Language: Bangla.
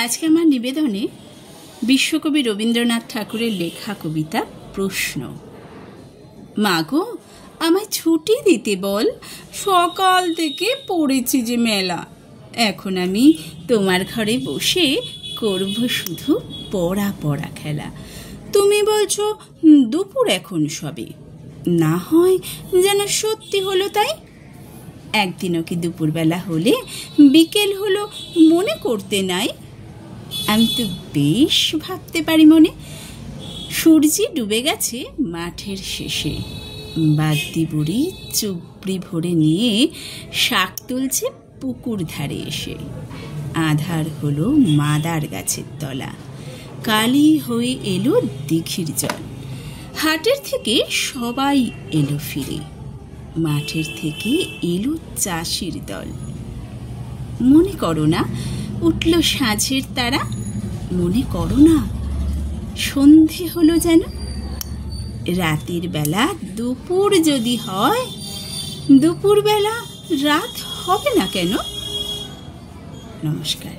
আজকে আমার নিবেদনে বিশ্বকবি রবীন্দ্রনাথ ঠাকুরের লেখা কবিতা প্রশ্ন। মাগো, আমায় ছুটি দিতে বল, সকাল থেকে পড়েছি যে মেলা। এখন আমি তোমার ঘরে বসে করব শুধু পড়া পড়া খেলা। তুমি বলছো দুপুর এখন সবে, না হয় যেন সত্যি হলো তাই। একদিনও কি দুপুরবেলা হলে বিকেল হলো মনে করতে নাই? আমি তো বেশ ভাবতে পারি মনে। সূর্যি ডুবে গেছে মাঠের শেষে, বাদ্যি বুড়ি চুবড়ি ভরে নিয়ে শাক তুলছে পুকুর ধারে এসে। আধার হলো মাদার গাছের তলা, কালি হয়ে এলো দিঘির জল। হাটের থেকে সবাই এলো ফিরে, মাঠের থেকে এলো চাষির দল। মনে করো না উঠল সাঁঝের তারা, মনে করো না সন্ধে হলো যেন। রাতের বেলা দুপুর যদি হয়, দুপুর বেলা রাত হবে না কেন? নমস্কার।